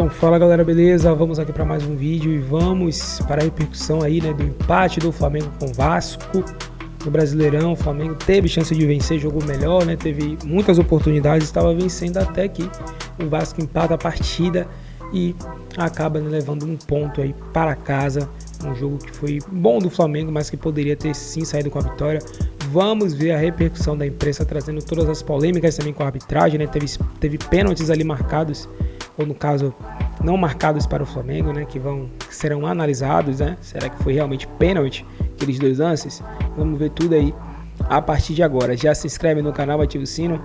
Então, fala galera, beleza? Vamos aqui para mais um vídeo e vamos para a repercussão aí, né, do empate do Flamengo com o Vasco no Brasileirão. O Flamengo teve chance de vencer, jogou melhor, né? Teve muitas oportunidades, estava vencendo até que o Vasco empata a partida e acaba, né, levando um ponto aí para casa. Um jogo que foi bom do Flamengo, mas que poderia ter sim saído com a vitória. Vamos ver a repercussão da imprensa trazendo todas as polêmicas também com a arbitragem, né? Teve pênaltis ali marcados, ou no caso, não marcados para o Flamengo, né? Que serão analisados, né? Será que foi realmente pênalti, aqueles dois lances? Vamos ver tudo aí a partir de agora. Já se inscreve no canal, ativa o sino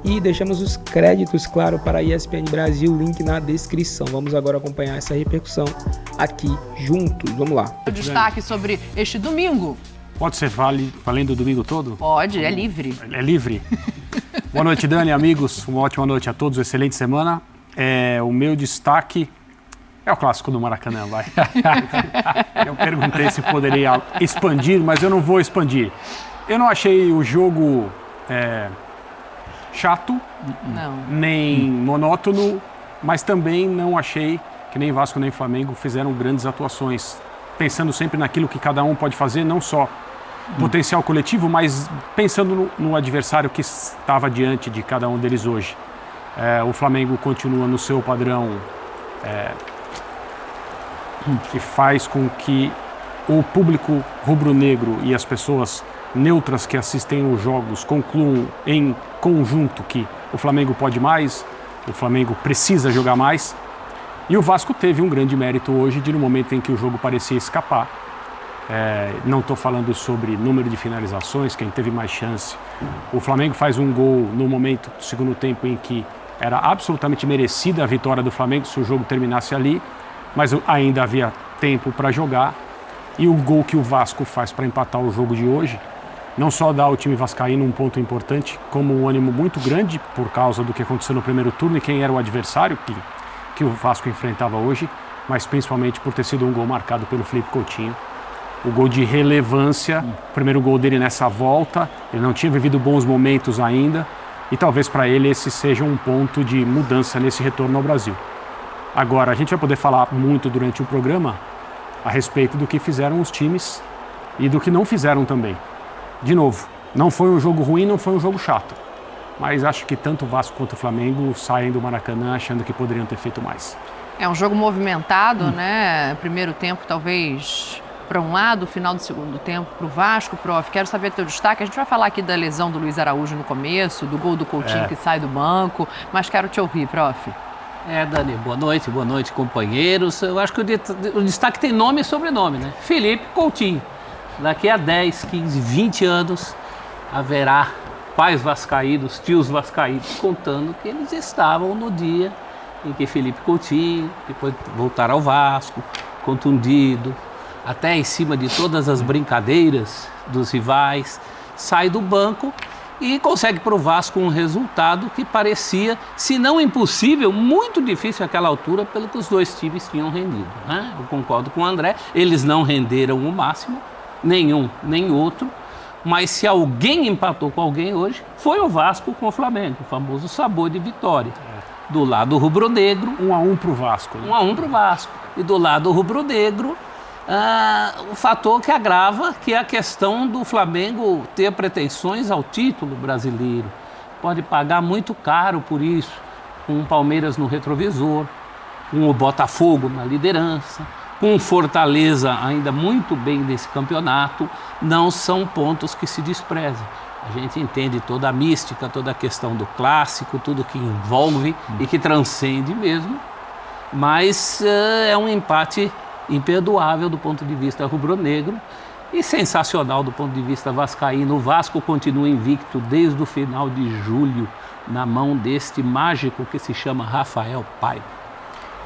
e deixamos os créditos, claro, para a ESPN Brasil, link na descrição. Vamos agora acompanhar essa repercussão aqui juntos. Vamos lá. O destaque sobre este domingo. Pode ser valendo o domingo todo? Pode, é livre. É livre? Boa noite, Dani, amigos. Uma ótima noite a todos, excelente semana. O meu destaque é o clássico do Maracanã, vai. Eu perguntei se poderia expandir, mas eu não vou expandir. Eu não achei o jogo chato, nem monótono, mas também não achei que nem Vasco nem Flamengo fizeram grandes atuações. Pensando sempre naquilo que cada um pode fazer, não só potencial coletivo, mas pensando no adversário que estava diante de cada um deles hoje. O Flamengo continua no seu padrão que faz com que o público rubro-negro e as pessoas neutras que assistem os jogos concluam em conjunto que o Flamengo pode mais, o Flamengo precisa jogar mais. E o Vasco teve um grande mérito hoje de, no momento em que o jogo parecia escapar, não estou falando sobre número de finalizações, quem teve mais chance. O Flamengo faz um gol no momento do segundo tempo em que era absolutamente merecida a vitória do Flamengo se o jogo terminasse ali, mas ainda havia tempo para jogar. E o gol que o Vasco faz para empatar o jogo de hoje, não só dá ao time vascaíno um ponto importante, como um ânimo muito grande por causa do que aconteceu no primeiro turno e quem era o adversário que o Vasco enfrentava hoje, mas principalmente por ter sido um gol marcado pelo Felipe Coutinho. O gol de relevância, o primeiro gol dele nessa volta, ele não tinha vivido bons momentos ainda, e talvez para ele esse seja um ponto de mudança nesse retorno ao Brasil. Agora, a gente vai poder falar muito durante o programa a respeito do que fizeram os times e do que não fizeram também. De novo, não foi um jogo ruim, não foi um jogo chato. Mas acho que tanto o Vasco quanto o Flamengo saem do Maracanã achando que poderiam ter feito mais. É um jogo movimentado, né? Primeiro tempo talvez para um lado, final do segundo tempo para o Vasco. Prof, quero saber teu destaque. A gente vai falar aqui da lesão do Luiz Araújo no começo, do gol do Coutinho que sai do banco, mas quero te ouvir, prof. Dani, boa noite, companheiros. Eu acho que o destaque tem nome e sobrenome, né? Felipe Coutinho. Daqui a 10, 15, 20 anos haverá pais vascaínos, tios vascaínos, contando que eles estavam no dia em que Felipe Coutinho, depois voltar ao Vasco, contundido, até em cima de todas as brincadeiras dos rivais, sai do banco e consegue para o Vasco um resultado que parecia, se não impossível, muito difícil àquela altura, pelo que os dois times tinham rendido, né? Eu concordo com o André, eles não renderam o máximo, nenhum nem outro, mas se alguém empatou com alguém hoje, foi o Vasco com o Flamengo, o famoso sabor de vitória. Do lado rubro-negro... 1-1 para o Vasco. Né? 1-1 para o Vasco. E do lado rubro-negro, o fator que agrava, que é a questão do Flamengo ter pretensões ao título brasileiro. Pode pagar muito caro por isso, com o Palmeiras no retrovisor, com o Botafogo na liderança, com o Fortaleza ainda muito bem nesse campeonato. Não são pontos que se desprezam. A gente entende toda a mística, toda a questão do clássico, tudo que envolve e que transcende mesmo, mas é um empate imperdoável do ponto de vista rubro-negro e sensacional do ponto de vista vascaíno. O Vasco continua invicto desde o final de julho na mão deste mágico que se chama Rafael Paiva.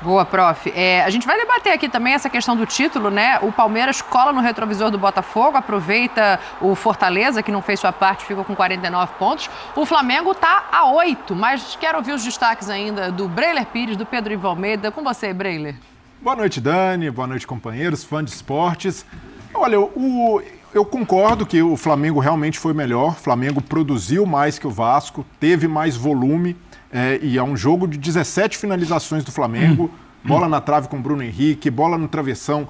Boa, prof. A gente vai debater aqui também essa questão do título, né? O Palmeiras cola no retrovisor do Botafogo, aproveita o Fortaleza, que não fez sua parte, ficou com 49 pontos. O Flamengo está a 8, mas quero ouvir os destaques ainda do Breiler Pires, do Pedro Ivo Almeida. Com você, Breiler. Boa noite, Dani. Boa noite, companheiros, fãs de esportes. Olha, eu concordo que o Flamengo realmente foi melhor. O Flamengo produziu mais que o Vasco, teve mais volume. E é um jogo de 17 finalizações do Flamengo, bola na trave com o Bruno Henrique, bola no travessão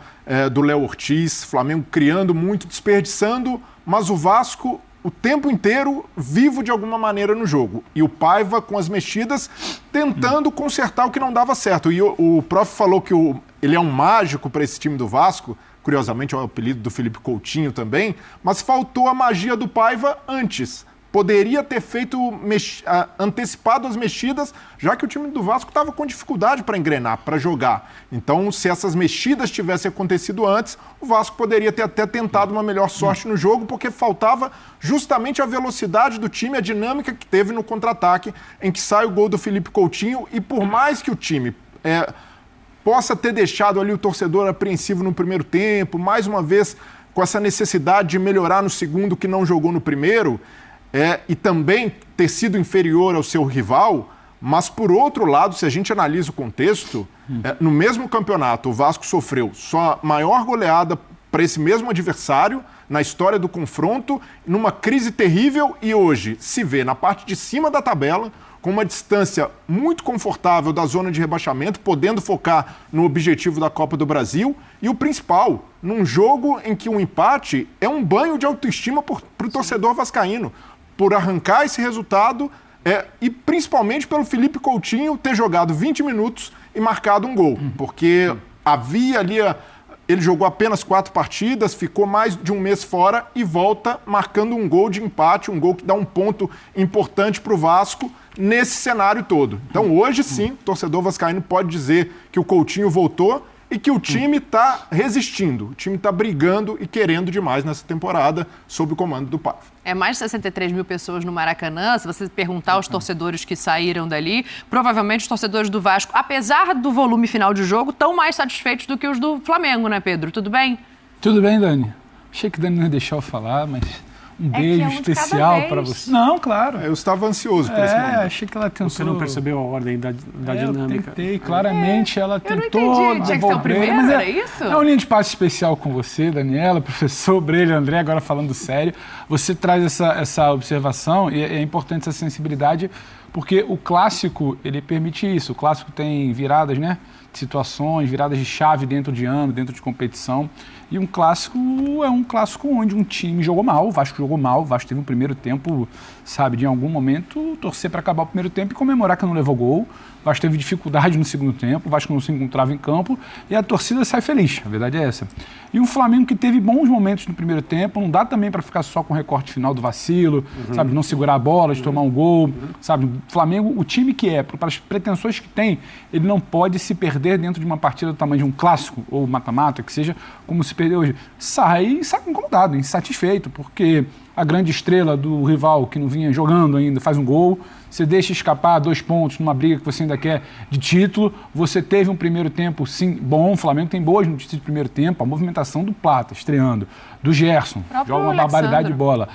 do Léo Ortiz, Flamengo criando muito, desperdiçando, mas o Vasco o tempo inteiro vivo de alguma maneira no jogo. E o Paiva, com as mexidas, tentando consertar o que não dava certo. E o prof falou que ele é um mágico para esse time do Vasco, curiosamente é o apelido do Felipe Coutinho também, mas faltou a magia do Paiva antes. Poderia ter feito antecipado as mexidas, já que o time do Vasco estava com dificuldade para engrenar, para jogar. Então, se essas mexidas tivessem acontecido antes, o Vasco poderia ter até tentado uma melhor sorte no jogo, porque faltava justamente a velocidade do time, a dinâmica que teve no contra-ataque, em que sai o gol do Felipe Coutinho, e por mais que o time possa ter deixado ali o torcedor apreensivo no primeiro tempo, mais uma vez com essa necessidade de melhorar no segundo que não jogou no primeiro, e também ter sido inferior ao seu rival, mas por outro lado, se a gente analisa o contexto, no mesmo campeonato o Vasco sofreu sua maior goleada para esse mesmo adversário na história do confronto, numa crise terrível, e hoje se vê na parte de cima da tabela, com uma distância muito confortável da zona de rebaixamento, podendo focar no objetivo da Copa do Brasil, e o principal, num jogo em que um empate é um banho de autoestima para o torcedor vascaíno, por arrancar esse resultado e principalmente pelo Felipe Coutinho ter jogado 20 minutos e marcado um gol, porque havia ali, ele jogou apenas 4 partidas, ficou mais de um mês fora e volta marcando um gol de empate, um gol que dá um ponto importante para o Vasco nesse cenário todo. Então hoje sim, o torcedor vascaíno pode dizer que o Coutinho voltou e que o time está resistindo, o time está brigando e querendo demais nessa temporada sob o comando do Paiva. É mais de 63 mil pessoas no Maracanã. Se você perguntar aos torcedores que saíram dali, provavelmente os torcedores do Vasco, apesar do volume final de jogo, estão mais satisfeitos do que os do Flamengo, né, Pedro? Tudo bem? Tudo bem, Dani. Achei que o Dani não ia deixar eu falar, mas um beijo especial para você. Não, claro. Eu estava ansioso por esse momento. Achei que ela tentou. Você não percebeu a ordem da dinâmica. Eu tentei, claramente ela tentou devolver. Tinha que ser o primeiro, mas era isso? É um linha de passe especial com você, Daniela, professor Brelho, André, agora falando sério. Você traz essa observação e é importante essa sensibilidade, porque o clássico, ele permite isso. O clássico tem viradas, né? Situações, viradas de chave dentro de ano, dentro de competição. E um clássico é um clássico onde um time jogou mal, o Vasco jogou mal, o Vasco teve um primeiro tempo, sabe, de em algum momento torcer para acabar o primeiro tempo e comemorar que não levou gol. O Vasco teve dificuldade no segundo tempo, o Vasco não se encontrava em campo e a torcida sai feliz, a verdade é essa. E um Flamengo que teve bons momentos no primeiro tempo, não dá também para ficar só com o recorte final do vacilo, sabe, de não segurar a bola, de tomar um gol, sabe. O Flamengo, o time que para as pretensões que tem, ele não pode se perder dentro de uma partida do tamanho de um clássico ou mata-mata, que seja como se perdeu hoje. Sai incomodado, insatisfeito, porque a grande estrela do rival que não vinha jogando ainda faz um gol, você deixa escapar 2 pontos numa briga que você ainda quer de título, você teve um primeiro tempo, sim, bom, o Flamengo tem boas notícias de primeiro tempo, a movimentação do Plata, estreando, do Gerson, joga uma barbaridade de bola.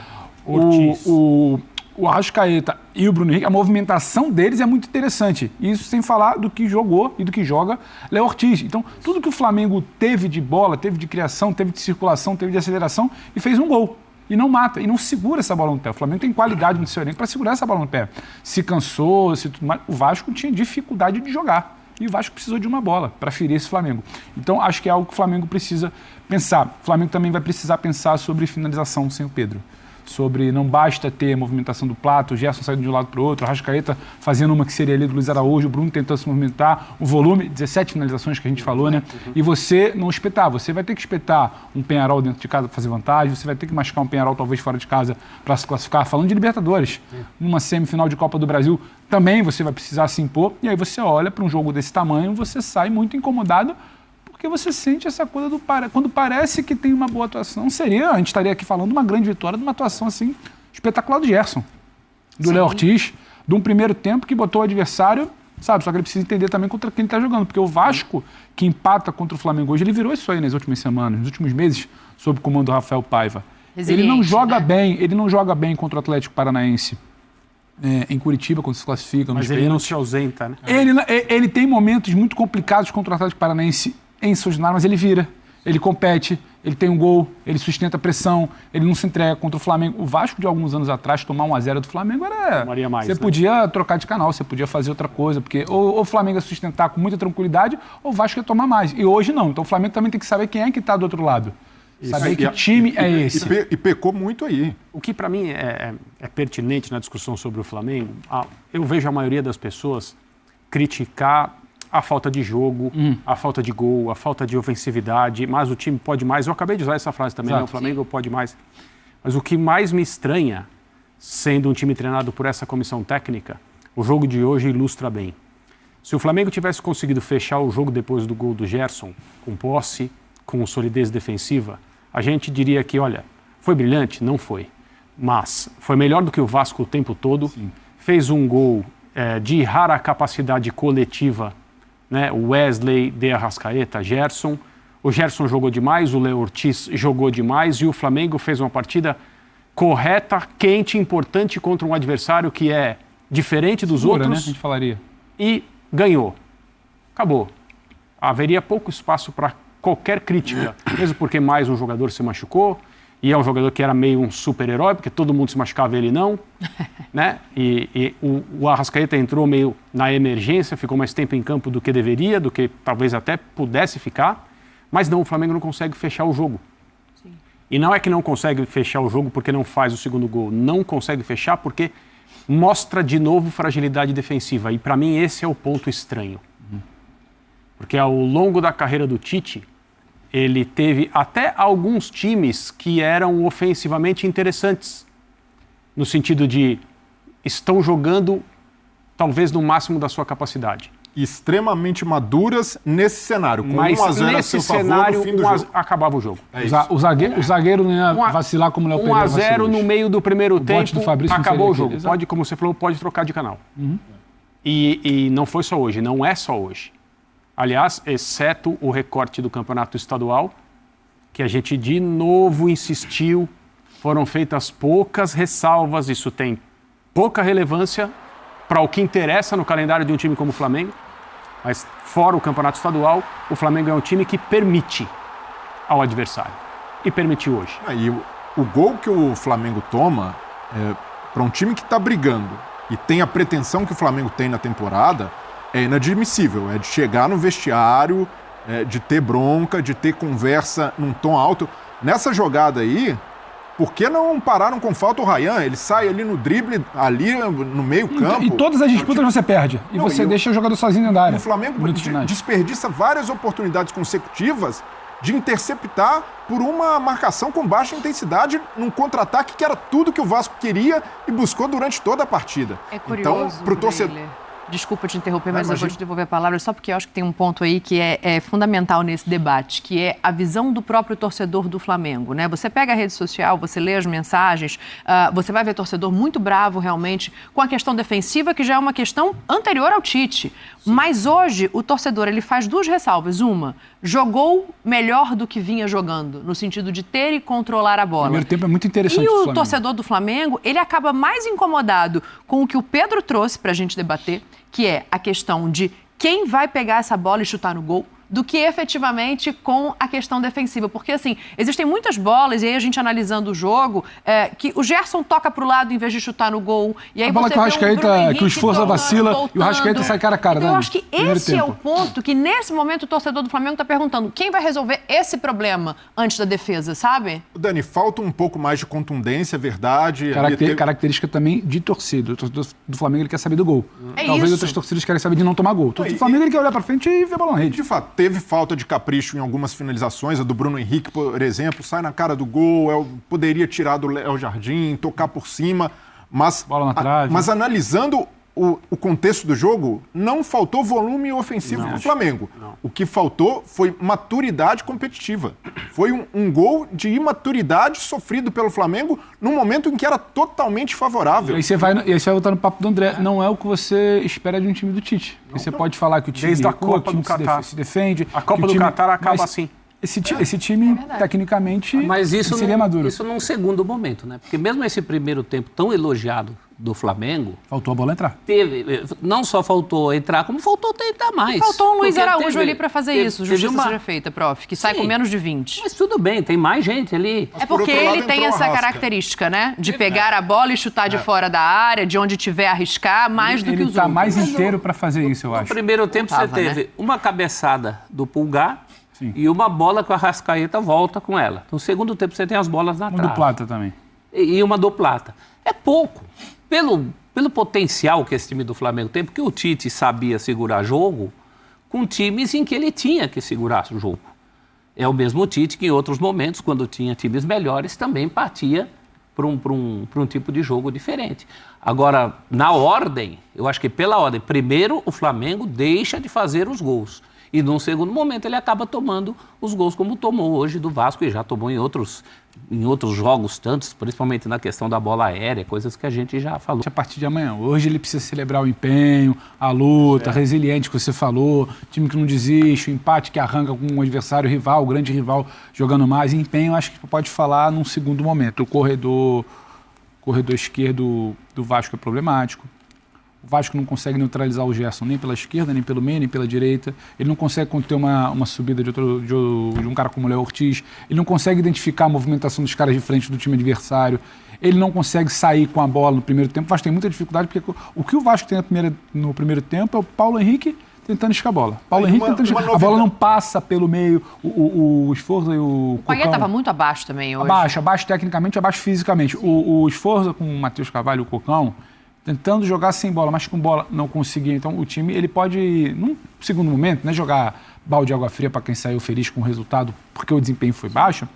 O Arrascaeta e o Bruno Henrique, a movimentação deles é muito interessante. Isso sem falar do que jogou e do que joga Léo Ortiz. Então, tudo que o Flamengo teve de bola, teve de criação, teve de circulação, teve de aceleração e fez um gol. E não mata, e não segura essa bola no pé. O Flamengo tem qualidade no seu elenco para segurar essa bola no pé. Se cansou, tudo mais. O Vasco tinha dificuldade de jogar. E o Vasco precisou de uma bola para ferir esse Flamengo. Então, acho que é algo que o Flamengo precisa pensar. O Flamengo também vai precisar pensar sobre finalização sem o Pedro. Sobre não basta ter a movimentação do Plato, o Gerson saindo de um lado para o outro, o Arrascaeta fazendo uma que seria ali do Luiz Araújo, o Bruno tentando se movimentar, o volume, 17 finalizações que a gente falou, né? E você não espetar, você vai ter que espetar um Peñarol dentro de casa para fazer vantagem, você vai ter que machucar um Peñarol talvez fora de casa para se classificar, falando de Libertadores. Numa semifinal de Copa do Brasil também você vai precisar se impor, e aí você olha para um jogo desse tamanho, você sai muito incomodado, porque você sente essa coisa do quando parece que tem uma boa atuação, a gente estaria aqui falando de uma grande vitória, de uma atuação assim espetacular do Gerson, do Léo Ortiz, de um primeiro tempo que botou o adversário, sabe, só que ele precisa entender também contra quem ele está jogando, porque o Vasco, que empata contra o Flamengo hoje, ele virou isso aí nas últimas semanas, nos últimos meses, sob o comando do Rafael Paiva. Ele não joga bem, ele não joga bem contra o Atlético Paranaense. Em Curitiba, quando se classifica. Mas ele não se ausenta, né? Ele tem momentos muito complicados contra o Atlético Paranaense em São Januário, mas ele vira, ele compete, ele tem um gol, ele sustenta a pressão, ele não se entrega contra o Flamengo. O Vasco, de alguns anos atrás, tomar 1-0 do Flamengo era... Mais, você podia trocar de canal, você podia fazer outra coisa, porque ou o Flamengo ia sustentar com muita tranquilidade, ou o Vasco ia tomar mais. E hoje não. Então o Flamengo também tem que saber quem é que está do outro lado. Saber que time é esse. E pecou muito aí. O que para mim é pertinente na discussão sobre o Flamengo, eu vejo a maioria das pessoas criticar a falta de jogo, a falta de gol, a falta de ofensividade, mas o time pode mais. Eu acabei de usar essa frase também, né? O Flamengo pode mais. Mas o que mais me estranha, sendo um time treinado por essa comissão técnica, o jogo de hoje ilustra bem. Se o Flamengo tivesse conseguido fechar o jogo depois do gol do Gerson, com posse, com solidez defensiva, a gente diria que, olha, foi brilhante? Não foi. Mas foi melhor do que o Vasco o tempo todo. Sim. Fez um gol de rara capacidade coletiva, né? O Wesley, De Arrascaeta, Gerson. O Gerson jogou demais, o Léo Ortiz jogou demais e o Flamengo fez uma partida correta, quente, importante contra um adversário que é diferente dos outros. Né? A gente falaria. E ganhou. Acabou. Haveria pouco espaço para qualquer crítica, mesmo porque mais um jogador se machucou, e é um jogador que era meio um super-herói, porque todo mundo se machucava e ele não, né? E o Arrascaeta entrou meio na emergência, ficou mais tempo em campo do que deveria, do que talvez até pudesse ficar, mas não, o Flamengo não consegue fechar o jogo. Sim. E não é que não consegue fechar o jogo porque não faz o segundo gol, não consegue fechar porque mostra de novo fragilidade defensiva, e para mim esse é o ponto estranho. Porque ao longo da carreira do Tite, ele teve até alguns times que eram ofensivamente interessantes, no sentido de estão jogando talvez no máximo da sua capacidade. Extremamente maduras nesse cenário, com mas 1-0 nesse cenário, acabava o jogo. O zagueiro não ia vacilar como o Léo Pereira vacilou. 1-0 no meio do primeiro tempo, acabou o jogo. Exato. Pode, como você falou, pode trocar de canal. E não foi só hoje, não é só hoje. Aliás, exceto o recorte do campeonato estadual, que a gente de novo insistiu, foram feitas poucas ressalvas, isso tem pouca relevância para o que interessa no calendário de um time como o Flamengo, mas fora o campeonato estadual, o Flamengo é um time que permite ao adversário, e permitiu hoje. E o gol que o Flamengo toma, para um time que está brigando e tem a pretensão que o Flamengo tem na temporada, é inadmissível, é de chegar no vestiário, de ter bronca, de ter conversa num tom alto. Nessa jogada aí, por que não pararam com falta o Ryan? Ele sai ali no drible, ali no meio campo. E todas as disputas você perde. E você deixa o jogador sozinho dentro da área. O Flamengo desperdiça várias oportunidades consecutivas de interceptar por uma marcação com baixa intensidade num contra-ataque que era tudo que o Vasco queria e buscou durante toda a partida. É curioso, então, pro torcedor... Desculpa te interromper, mas eu vou te devolver a palavra só porque eu acho que tem um ponto aí que é fundamental nesse debate, que é a visão do próprio torcedor do Flamengo, né? Você pega a rede social, você lê as mensagens, você vai ver torcedor muito bravo realmente com a questão defensiva, que já é uma questão anterior ao Tite. Sim. Mas hoje o torcedor ele faz duas ressalvas. Uma, jogou melhor do que vinha jogando, no sentido de ter e controlar a bola. O primeiro tempo é muito interessante. E o torcedor do Flamengo, ele acaba mais incomodado com o que o Pedro trouxe para a gente debater, que é a questão de quem vai pegar essa bola e chutar no gol, do que efetivamente com a questão defensiva. Porque, assim, existem muitas bolas, e aí a gente analisando o jogo, que o Gerson toca pro lado em vez de chutar no gol. E aí a bola você que o Arrascaeta, que o Esforza vacila voltando. E o Arrascaeta sai cara a cara. Então, eu acho que esse é o ponto que, nesse momento, o torcedor do Flamengo está perguntando quem vai resolver esse problema antes da defesa, sabe? Dani, falta um pouco mais de contundência, verdade. Característica também de torcida. O torcedor do Flamengo ele quer saber do gol. Talvez outras torcidas querem saber de não tomar gol. O torcedor do Flamengo ele quer olhar para frente e ver a bola na rede. De fato, teve falta de capricho em algumas finalizações. A do Bruno Henrique, por exemplo, sai na cara do gol, poderia tirar do Léo Jardim, tocar por cima, mas, bola na trave. Mas analisando o contexto do jogo, não faltou volume ofensivo para o Flamengo. Não. O que faltou foi maturidade competitiva. Foi um gol de imaturidade sofrido pelo Flamengo num momento em que era totalmente favorável. E aí você vai voltar no papo do André. Não é o que você espera de um time do Tite. Você pode falar que o time desde a Copa do Catar se defende. A Copa do Catar acaba assim. Esse time, tecnicamente, Mas isso seria maduro. Isso num segundo momento, né? Porque mesmo esse primeiro tempo tão elogiado do Flamengo... Faltou a bola entrar. Não só faltou entrar, como faltou tentar mais. Faltou um Luiz Araújo ali para fazer isso, justiça seja feita, prof, que sai Sim, com menos de 20. Mas tudo bem, tem mais gente ali. É porque ele tem essa característica, né? De pegar a bola e chutar de fora da área, de onde tiver arriscar, mais do que os outros. Ele tá mais inteiro para fazer isso, eu acho. No primeiro tempo você teve uma cabeçada do Pulgar e uma bola que o Arrascaeta volta com ela. No segundo tempo você tem as bolas na trave. Uma do Plata também. E uma do Plata. É pouco. Pelo potencial que esse time do Flamengo tem, porque o Tite sabia segurar jogo com times em que ele tinha que segurar o jogo. É o mesmo Tite que em outros momentos, quando tinha times melhores, também partia para um tipo de jogo diferente. Agora, na ordem, eu acho que pela ordem, primeiro o Flamengo deixa de fazer os gols. E num segundo momento ele acaba tomando os gols como tomou hoje do Vasco e já tomou em outros jogos tantos, principalmente na questão da bola aérea, coisas que a gente já falou. A partir de amanhã, hoje ele precisa celebrar o empenho, a luta, a resiliente que você falou, time que não desiste, o empate que arranca com um adversário rival, o grande rival jogando mais. E empenho, acho que pode falar num segundo momento. O corredor esquerdo do Vasco é problemático. O Vasco não consegue neutralizar o Gerson nem pela esquerda, nem pelo meio, nem pela direita. Ele não consegue conter uma subida de um cara como o Léo Ortiz. Ele não consegue identificar a movimentação dos caras de frente do time adversário. Ele não consegue sair com a bola no primeiro tempo. O Vasco tem muita dificuldade, porque o que o Vasco tem no primeiro tempo é o Paulo Henrique tentando escar a bola. Paulo Henrique tentando escar. A bola não passa pelo meio. O Sforza e o Payet estava muito abaixo também hoje. Abaixo tecnicamente, abaixo fisicamente. O Sforza com o Matheus Carvalho e o Cocão, tentando jogar sem bola, mas com bola não conseguia. Então o time, ele pode, num segundo momento, né, jogar balde de água fria para quem saiu feliz com o resultado, porque o desempenho foi baixo.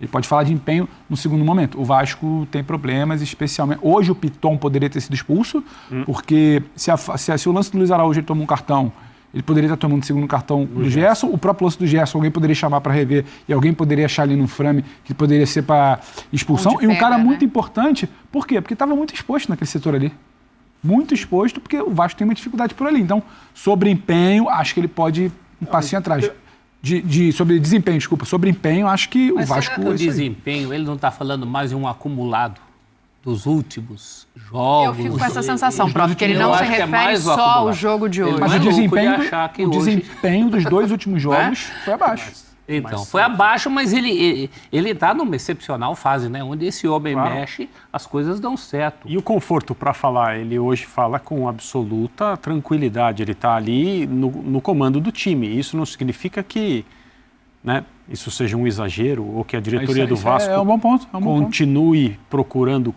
Ele pode falar de empenho no segundo momento. O Vasco tem problemas, especialmente... Hoje o Piton poderia ter sido expulso, porque se o lance do Luiz Araújo ele toma um cartão, ele poderia estar tomando o segundo cartão do Gerson. O próprio lance do Gerson, alguém poderia chamar para rever e alguém poderia achar ali no frame que poderia ser para expulsão. E um cara muito importante, por quê? Porque estava muito exposto naquele setor ali. Muito exposto, porque o Vasco tem uma dificuldade por ali. Então, sobre empenho, acho que ele pode um passinho atrás. Sobre desempenho, desculpa. Sobre empenho, acho que o Vasco... Será que o desempenho, ele não está falando mais de um acumulado dos últimos jogos? Eu fico com essa sensação, prof, que ele não se refere só ao jogo de hoje. Mas o desempenho dos dois últimos jogos foi abaixo. Então, foi abaixo, mas ele está numa excepcional fase, né? Onde esse homem mexe, as coisas dão certo. E o conforto para falar? Ele hoje fala com absoluta tranquilidade. Ele está ali no comando do time. Isso não significa que, né, isso seja um exagero ou que a diretoria do Vasco é um bom ponto, continue procurando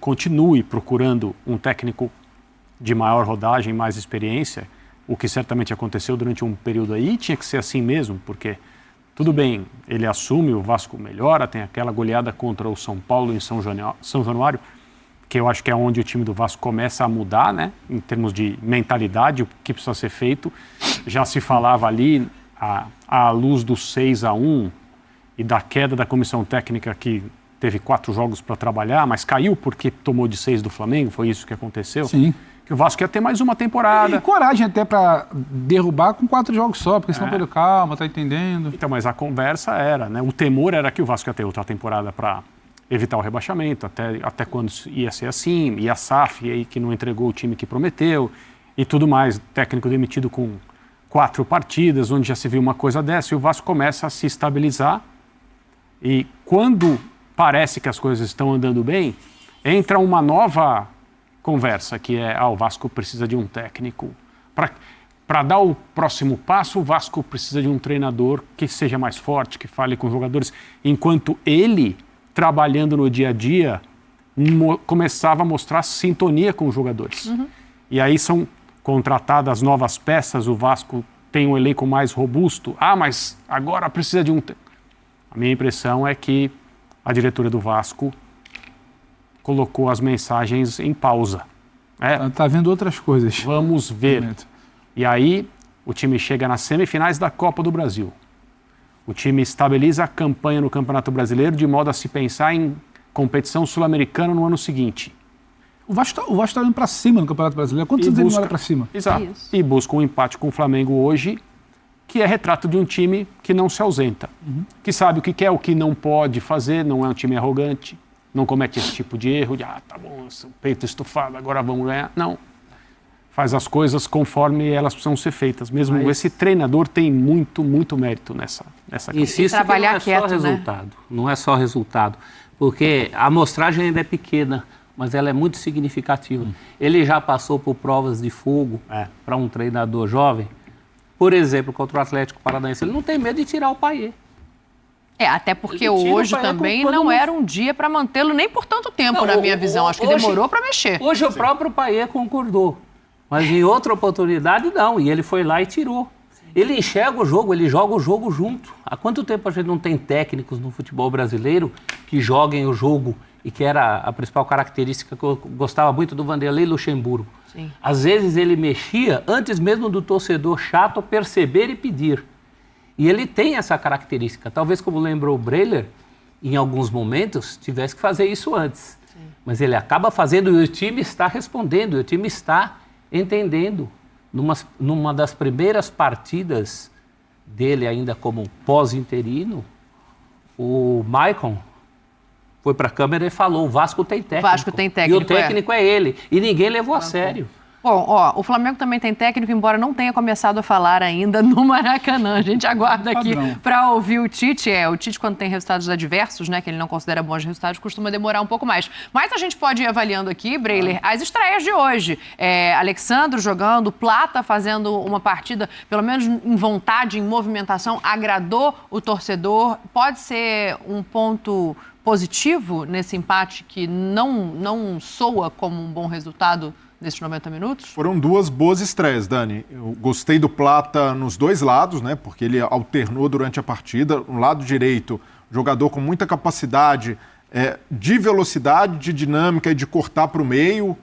um técnico de maior rodagem, mais experiência, o que certamente aconteceu durante um período aí. Tinha que ser assim mesmo, porque... Tudo bem, ele assume, o Vasco melhora, tem aquela goleada contra o São Paulo em São Januário, que eu acho que é onde o time do Vasco começa a mudar, né? Em termos de mentalidade, o que precisa ser feito. Já se falava ali, à luz do 6-1 e da queda da comissão técnica, que teve 4 jogos para trabalhar, mas caiu porque tomou de 6 do Flamengo, foi isso que aconteceu? Sim. Que o Vasco ia ter mais uma temporada. E coragem até para derrubar com 4 jogos só, porque senão perdeu calma, tá entendendo. Então, mas a conversa era, né? O temor era que o Vasco ia ter outra temporada para evitar o rebaixamento, até quando ia ser assim, e a SAF aí que não entregou o time que prometeu, e tudo mais, técnico demitido com 4 partidas, onde já se viu uma coisa dessa, e o Vasco começa a se estabilizar, e quando parece que as coisas estão andando bem, entra uma nova conversa, que é, o Vasco precisa de um técnico. Para dar o próximo passo, o Vasco precisa de um treinador que seja mais forte, que fale com os jogadores, enquanto ele, trabalhando no dia a dia, começava a mostrar sintonia com os jogadores. E aí são contratadas novas peças, o Vasco tem um elenco mais robusto. mas agora precisa de um... A minha impressão é que a diretoria do Vasco colocou as mensagens em pausa. Tá vendo outras coisas. Vamos ver. E aí, o time chega nas semifinais da Copa do Brasil. O time estabiliza a campanha no Campeonato Brasileiro de modo a se pensar em competição sul-americana no ano seguinte. O Vasco está indo para cima no Campeonato Brasileiro. Quantos anos ele não olha para cima? Exato. Isso. E busca um empate com o Flamengo hoje que é retrato de um time que não se ausenta, que sabe o que quer, o que não pode fazer, não é um time arrogante, não comete esse tipo de erro de, tá bom, peito estufado, agora vamos ganhar. Não. Faz as coisas conforme elas precisam ser feitas. Mesmo esse treinador tem muito, muito mérito nessa questão. Insisto que não é só resultado, não é só resultado, porque a amostragem ainda é pequena, mas ela é muito significativa. Ele já passou por provas de fogo para um treinador jovem. Por exemplo, contra o Atlético Paranaense, ele não tem medo de tirar o Payet. Até porque hoje também não era um dia para mantê-lo nem por tanto tempo, na minha visão. Acho que demorou para mexer. Hoje o próprio Payet concordou, mas em outra oportunidade não, e ele foi lá e tirou. Ele enxerga o jogo, ele joga o jogo junto. Há quanto tempo a gente não tem técnicos no futebol brasileiro que joguem o jogo, e que era a principal característica que eu gostava muito do Vanderlei Luxemburgo. Sim. Às vezes ele mexia antes mesmo do torcedor chato perceber e pedir. E ele tem essa característica. Talvez, como lembrou o Breler, em alguns momentos tivesse que fazer isso antes. Sim. Mas ele acaba fazendo e o time está respondendo, o time está entendendo. Numa das primeiras partidas dele ainda como pós-interino, o Maicon foi para a câmera e falou, o Vasco tem técnico. O Vasco tem técnico, e o técnico é ele. E ninguém levou a sério. Bom, o Flamengo também tem técnico, embora não tenha começado a falar ainda no Maracanã. A gente aguarda aqui para ouvir o Tite. O Tite, quando tem resultados adversos, né, que ele não considera bons resultados, costuma demorar um pouco mais. Mas a gente pode ir avaliando aqui, Breler, as estreias de hoje. Alexandro jogando, Plata fazendo uma partida, pelo menos em vontade, em movimentação, agradou o torcedor. Pode ser um ponto positivo nesse empate que não soa como um bom resultado nesses 90 minutos? Foram duas boas estreias, Dani. Eu gostei do Plata nos dois lados, né? Porque ele alternou durante a partida. No lado direito, jogador com muita capacidade de velocidade, de dinâmica e de cortar para o meio.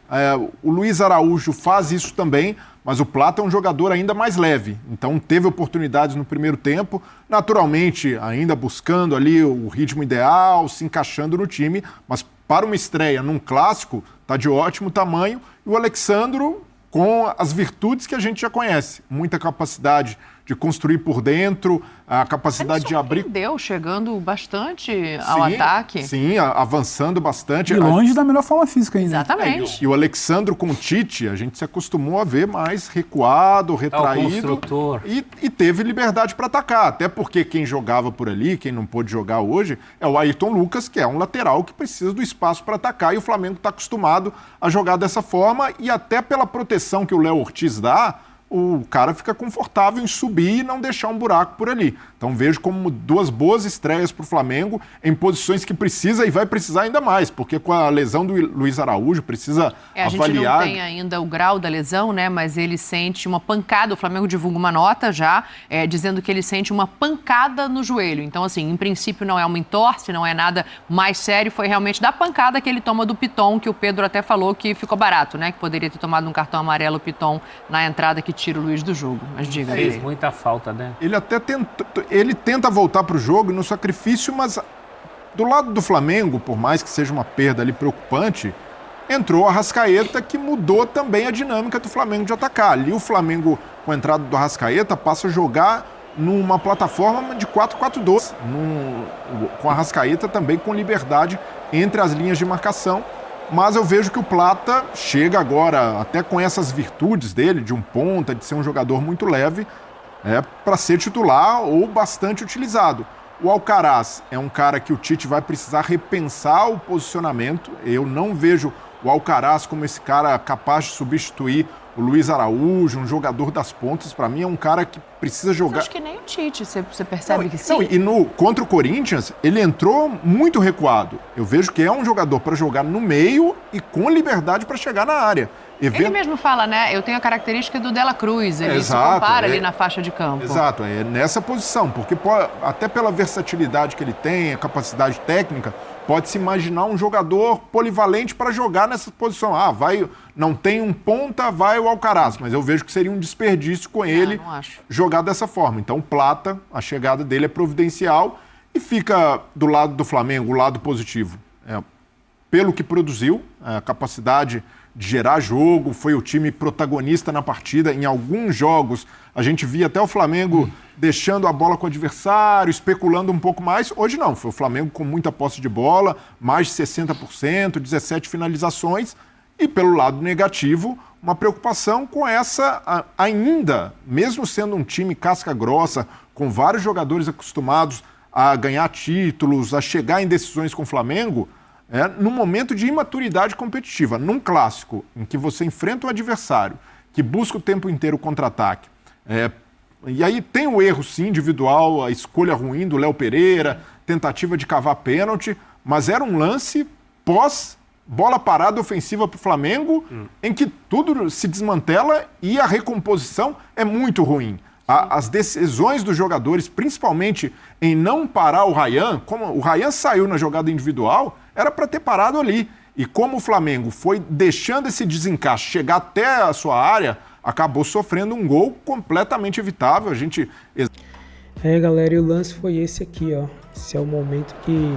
O Luiz Araújo faz isso também, mas o Plata é um jogador ainda mais leve. Então teve oportunidades no primeiro tempo, naturalmente ainda buscando ali o ritmo ideal, se encaixando no time, mas para uma estreia num clássico, está de ótimo tamanho. E o Alexandro com as virtudes que a gente já conhece. Muita capacidade de construir por dentro, a capacidade de abrir... Ele surpreendeu, chegando bastante ao ataque. Sim, avançando bastante. E longe da melhor forma física ainda. Exatamente. E o Alexandro com o Tite, a gente se acostumou a ver mais recuado, retraído. E teve liberdade para atacar. Até porque quem jogava por ali, quem não pôde jogar hoje, é o Ayrton Lucas, que é um lateral que precisa do espaço para atacar. E o Flamengo está acostumado a jogar dessa forma. E até pela proteção que o Léo Ortiz dá, o cara fica confortável em subir e não deixar um buraco por ali. Então vejo como duas boas estreias para o Flamengo em posições que precisa e vai precisar ainda mais, porque com a lesão do Luiz Araújo precisa avaliar... A gente não tem ainda o grau da lesão, né? Mas ele sente uma pancada. O Flamengo divulga uma nota já, dizendo que ele sente uma pancada no joelho. Então, assim, em princípio não é uma entorse, não é nada mais sério, foi realmente da pancada que ele toma do Piton, que o Pedro até falou que ficou barato, né? Que poderia ter tomado um cartão amarelo o Piton na entrada que tira o Luiz do jogo. Mas diga aí. Fez muita falta, né? Ele tenta voltar para o jogo no sacrifício, mas do lado do Flamengo, por mais que seja uma perda ali preocupante, entrou a Arrascaeta, que mudou também a dinâmica do Flamengo de atacar. Ali o Flamengo, com a entrada do Arrascaeta, passa a jogar numa plataforma de 4-4-2, com a Arrascaeta também com liberdade entre as linhas de marcação. Mas eu vejo que o Plata chega agora, até com essas virtudes dele, de um ponta, de ser um jogador muito leve, para ser titular ou bastante utilizado. O Alcaraz é um cara que o Tite vai precisar repensar o posicionamento. Eu não vejo o Alcaraz como esse cara capaz de substituir o Luiz Araújo, um jogador das pontas. Para mim é um cara que precisa jogar... Acho que nem o Tite, você percebe que sim? Não, e contra o Corinthians, ele entrou muito recuado. Eu vejo que é um jogador para jogar no meio e com liberdade para chegar na área. Ele mesmo fala, né? Eu tenho a característica do Dela Cruz, ele se compara ali na faixa de campo. Exato, é nessa posição, porque até pela versatilidade que ele tem, a capacidade técnica, pode-se imaginar um jogador polivalente para jogar nessa posição. Não tem um ponta, vai o Alcaraz, mas eu vejo que seria um desperdício com ele jogar dessa forma. Então, o Plata, a chegada dele é providencial e fica do lado do Flamengo, o lado positivo. Pelo que produziu, a capacidade de gerar jogo, foi o time protagonista na partida. Em alguns jogos, a gente via até o Flamengo deixando a bola com o adversário, especulando um pouco mais. Hoje não, foi o Flamengo com muita posse de bola, mais de 60%, 17 finalizações. E pelo lado negativo, uma preocupação com essa ainda, mesmo sendo um time casca grossa, com vários jogadores acostumados a ganhar títulos, a chegar em decisões com o Flamengo, num momento de imaturidade competitiva, num clássico, em que você enfrenta um adversário que busca o tempo inteiro o contra-ataque. E aí tem o erro, sim, individual, a escolha ruim do Léo Pereira, tentativa de cavar pênalti, mas era um lance pós-bola parada ofensiva para o Flamengo, em que tudo se desmantela e a recomposição é muito ruim. As decisões dos jogadores, principalmente em não parar o Ryan, como o Ryan saiu na jogada individual, era para ter parado ali. E como o Flamengo foi deixando esse desencaixe chegar até a sua área, acabou sofrendo um gol completamente evitável. Galera, e o lance foi esse aqui, ó. Esse é o momento que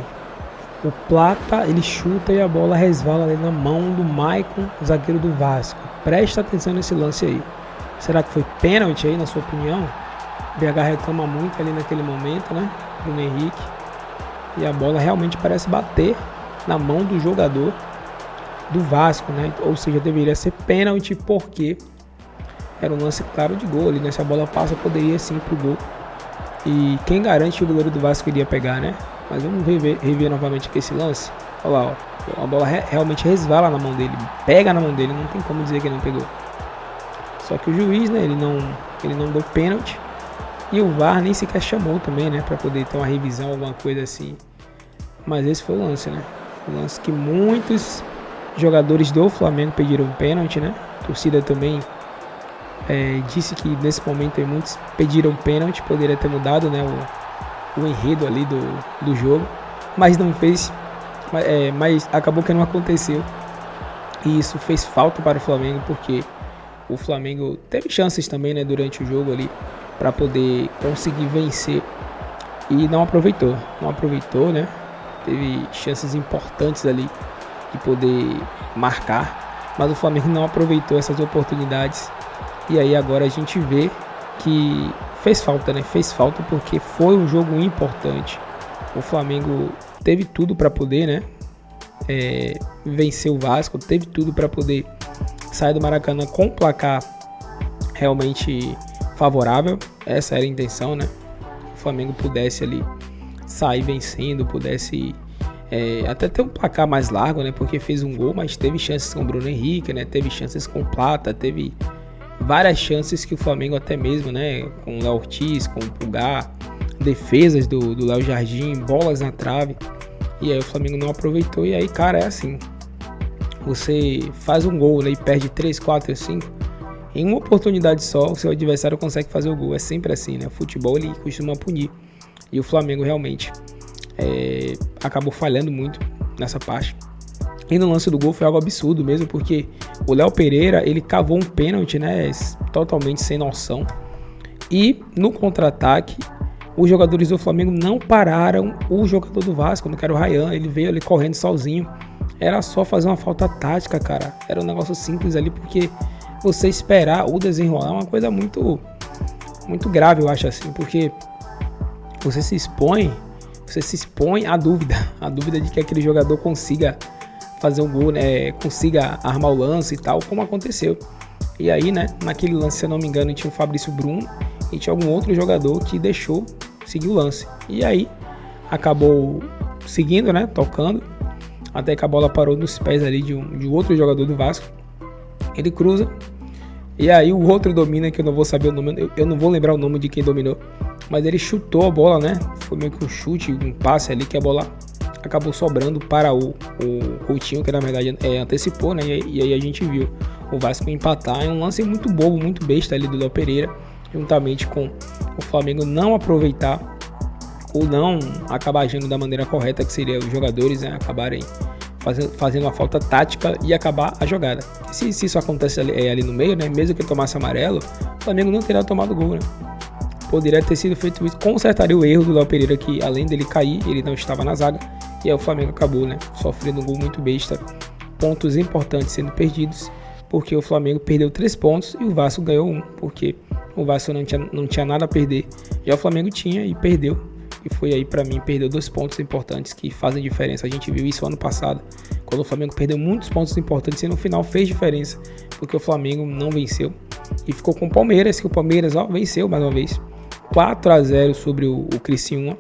o Plata, ele chuta e a bola resvala ali na mão do Maicon, zagueiro do Vasco. Presta atenção nesse lance aí. Será que foi pênalti aí, na sua opinião? O BH reclama muito ali naquele momento, né? Bruno Henrique. E a bola realmente parece bater na mão do jogador do Vasco, né? Ou seja, deveria ser pênalti porque era um lance claro de gol ali, né? Se a bola passa, poderia sim pro gol. E quem garante que o goleiro do Vasco iria pegar, né? Mas vamos rever novamente aqui esse lance. Olha lá, ó. A bola realmente resvala na mão dele, pega na mão dele, não tem como dizer que ele não pegou. Só que o juiz, né, ele não deu pênalti. E o VAR nem sequer chamou também, né, para poder ter uma revisão, alguma coisa assim. Mas esse foi o lance, né? O lance que muitos jogadores do Flamengo pediram pênalti, né? A torcida também disse que nesse momento muitos pediram pênalti, poderia ter mudado, né, o enredo ali do jogo. Mas não fez, mas acabou que não aconteceu. E isso fez falta para o Flamengo, porque o Flamengo teve chances também, né, durante o jogo ali para poder conseguir vencer e não aproveitou, né? Teve chances importantes ali de poder marcar, mas o Flamengo não aproveitou essas oportunidades. E aí agora a gente vê que fez falta, né? Fez falta porque foi um jogo importante. O Flamengo teve tudo para poder, né, vencer o Vasco, teve tudo para poder sair do Maracanã com um placar realmente favorável. Essa era a intenção, né? O Flamengo pudesse ali sair vencendo, pudesse até ter um placar mais largo, né? Porque fez um gol, mas teve chances com o Bruno Henrique, né? Teve chances com o Plata, teve várias chances que o Flamengo até mesmo, né? Com o Léo Ortiz, com o Pulgar, defesas do Léo Jardim, bolas na trave. E aí o Flamengo não aproveitou. E aí, cara, é assim. Você faz um gol, né, e perde 3, 4, 5. Em uma oportunidade só, o seu adversário consegue fazer o gol. É sempre assim, né? O futebol, ele costuma punir. E o Flamengo realmente acabou falhando muito nessa parte. E no lance do gol foi algo absurdo mesmo, porque o Léo Pereira, ele cavou um pênalti, né, totalmente sem noção. E no contra-ataque, os jogadores do Flamengo não pararam o jogador do Vasco, não era o Ryan, ele veio ali correndo sozinho. Era só fazer uma falta tática, cara. Era um negócio simples ali, porque você esperar o desenrolar é uma coisa muito, muito grave, eu acho assim, porque você se expõe à dúvida de que aquele jogador consiga fazer um gol, né, consiga armar o lance e tal, como aconteceu. E aí, né, naquele lance, se eu não me engano, tinha o Fabrício Bruno e tinha algum outro jogador que deixou seguir o lance. E aí, acabou seguindo, né, tocando, até que a bola parou nos pés ali de outro jogador do Vasco. Ele cruza, e aí o outro domina, que eu não vou saber o nome, eu não vou lembrar o nome de quem dominou, mas ele chutou a bola, né? Foi meio que um chute, um passe ali, que a bola acabou sobrando para o Coutinho, que na verdade antecipou, né? E aí a gente viu o Vasco empatar. É um lance muito bobo, muito besta ali do Léo Pereira, juntamente com o Flamengo não aproveitar ou não acabar agindo da maneira correta, que seria os jogadores, né, acabarem fazendo uma falta tática e acabar a jogada. Se isso acontece ali no meio, né, mesmo que tomasse amarelo, o Flamengo não teria tomado gol, né? Poderia ter sido feito isso, consertaria o erro do Léo Pereira, que além dele cair, ele não estava na zaga, e aí o Flamengo acabou, né, sofrendo um gol muito besta pontos importantes sendo perdidos, porque o Flamengo perdeu 3 pontos e o Vasco ganhou 1, porque o Vasco não tinha nada a perder, já o Flamengo tinha e perdeu. E foi aí, para mim, perdeu 2 pontos importantes que fazem diferença. A gente viu isso ano passado, quando o Flamengo perdeu muitos pontos importantes e no final fez diferença, porque o Flamengo não venceu e ficou com o Palmeiras, que o Palmeiras venceu mais uma vez, 4-0 sobre o Criciúma.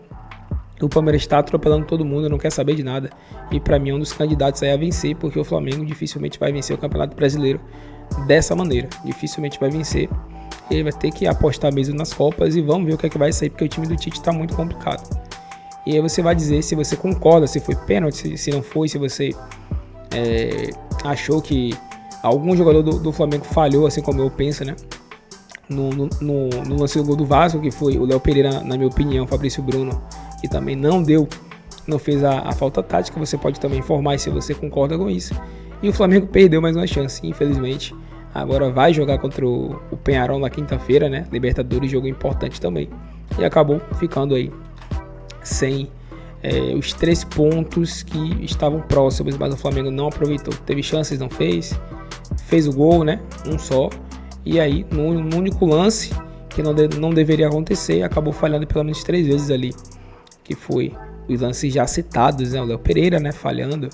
O Palmeiras está atropelando todo mundo, não quer saber de nada, e para mim é um dos candidatos aí a vencer, porque o Flamengo dificilmente vai vencer o Campeonato Brasileiro dessa maneira, dificilmente vai vencer. Ele vai ter que apostar mesmo nas Copas e vamos ver o que é que vai sair, porque o time do Tite está muito complicado. E aí você vai dizer se você concorda, se foi pênalti, se não foi, se você achou que algum jogador do Flamengo falhou, assim como eu penso, né? No lance do gol do Vasco, que foi o Léo Pereira, na minha opinião, o Fabrício Bruno, que também não fez a falta tática. Você pode também informar se você concorda com isso. E o Flamengo perdeu mais uma chance, infelizmente. Agora vai jogar contra o Peñarol na quinta-feira, né? Libertadores, jogo importante também. E acabou ficando aí sem os 3 pontos que estavam próximos, mas o Flamengo não aproveitou. Teve chances, não fez. Fez o gol, né? Um só. E aí, no único lance que não deveria acontecer, acabou falhando pelo menos 3 vezes ali. Que foi os lances já citados, né? O Léo Pereira, né? Falhando.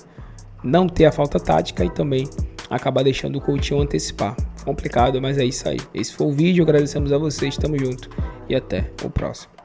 Não ter a falta tática e também acabar deixando o Coutinho antecipar. Complicado, mas é isso aí. Esse foi o vídeo, agradecemos a vocês, tamo junto e até o próximo.